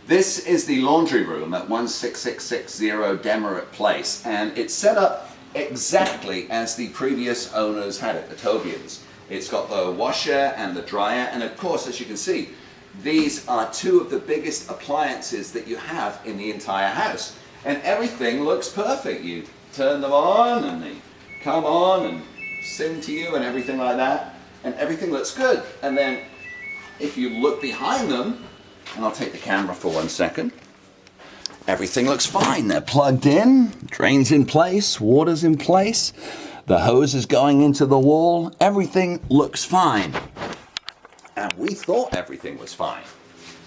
This is the laundry room at 16660 Demerit Place, and it's set up exactly as the previous owners had it, the Tobians. It's got the washer and the dryer, and of course, as you can see, these are two of the biggest appliances that you have in the entire house. And everything looks perfect. You turn them on and they come on and sing to you and everything like that. And everything looks good. And then if you look behind them, and I'll take the camera for 1 second, everything looks fine. They're plugged in, drains in place, water's in place, the hose is going into the wall, everything looks fine. And we thought everything was fine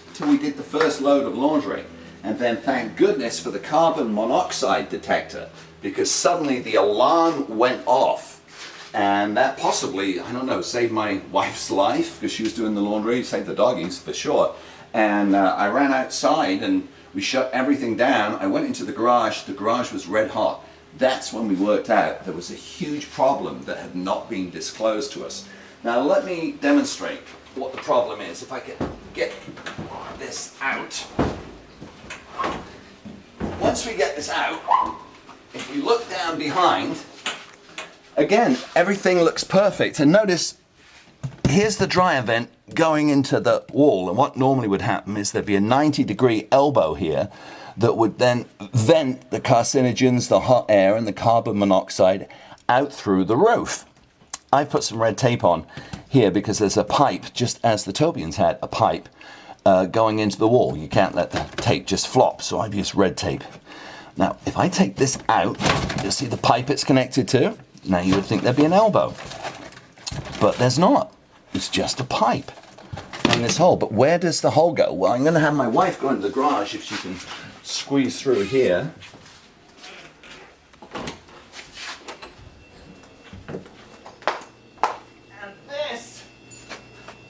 until we did the first load of laundry. And then thank goodness for the carbon monoxide detector, because suddenly the alarm went off. And that possibly, I don't know, saved my wife's life because she was doing the laundry, saved the doggies for sure. And I ran outside and we shut everything down. I went into the garage was red hot. That's when we worked out there was a huge problem that had not been disclosed to us. Now let me demonstrate what the problem is. If I can get this out. Once we get this out, if we look down behind, again, everything looks perfect. And notice, here's the dryer vent going into the wall. And what normally would happen is there'd be a 90-degree elbow here that would then vent the carcinogens, the hot air, and the carbon monoxide out through the roof. I've put some red tape on here because there's a pipe, just as the Tobians had, a pipe going into the wall. You can't let the tape just flop, so I've used red tape. Now, if I take this out, you'll see the pipe it's connected to. Now, you would think there'd be an elbow, but there's not. It's just a pipe in this hole. But where does the hole go? Well, I'm going to have my wife go into the garage if she can squeeze through here. And this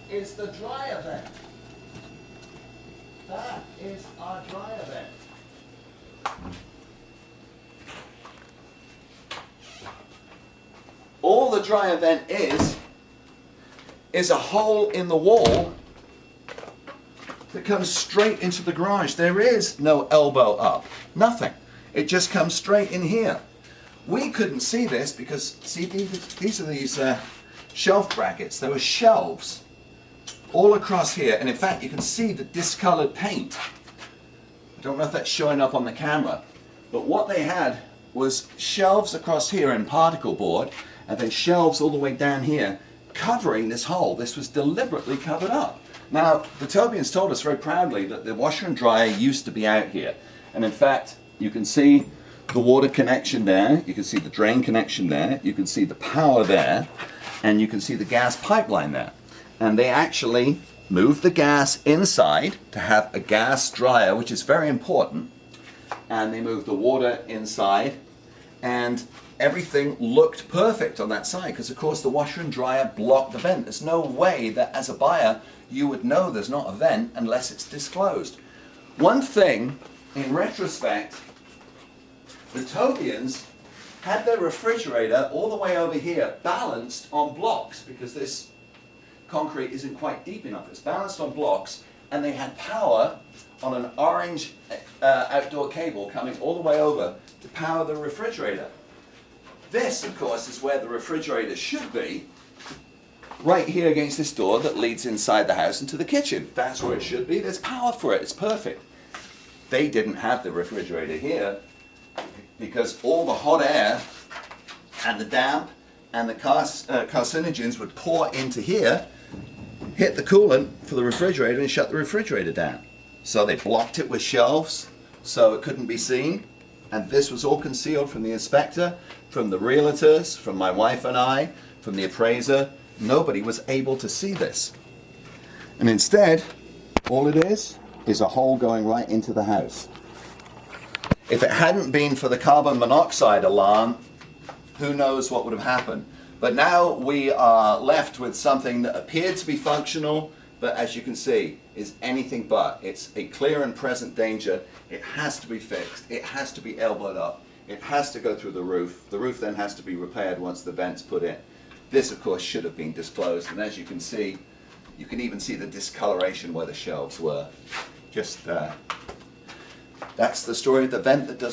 is the dryer vent. That is our dryer vent. All the dryer vent is a hole in the wall that comes straight into the garage. There is no elbow up, nothing. It just comes straight in here. We couldn't see this because, see, these are these shelf brackets. There were shelves all across here, and in fact you can see the discolored paint. I don't know if that's showing up on the camera, but what they had was shelves across here in particle board, and then shelves all the way down here covering this hole. This was deliberately covered up. Now, the Tobians told us very proudly that the washer and dryer used to be out here, and in fact you can see the water connection there, you can see the drain connection there, you can see the power there, and you can see the gas pipeline there. And they actually moved the gas inside to have a gas dryer, which is very important, and they moved the water inside, and everything looked perfect on that side because, of course, the washer and dryer blocked the vent. There's no way that as a buyer you would know there's not a vent unless it's disclosed. One thing, in retrospect, the Tobians had their refrigerator all the way over here balanced on blocks because this concrete isn't quite deep enough. It's balanced on blocks, and they had power on an orange outdoor cable coming all the way over to power the refrigerator. This, of course, is where the refrigerator should be, right here against this door that leads inside the house into the kitchen. That's where it should be. There's power for it. It's perfect. They didn't have the refrigerator here because all the hot air and the damp and the carcinogens would pour into here, hit the coolant for the refrigerator and shut the refrigerator down. So they blocked it with shelves so it couldn't be seen. And this was all concealed from the inspector, from the realtors, from my wife and I, from the appraiser. Nobody was able to see this. And instead, all it is a hole going right into the house. If it hadn't been for the carbon monoxide alarm, who knows what would have happened. But now we are left with something that appeared to be functional, but as you can see, is anything but. It's a clear and present danger. It has to be fixed. It has to be elbowed up. It has to go through the roof. The roof then has to be repaired once the vent's put in. This, of course, should have been disclosed, and as you can see, you can even see the discoloration where the shelves were. Just That's the story of the vent that does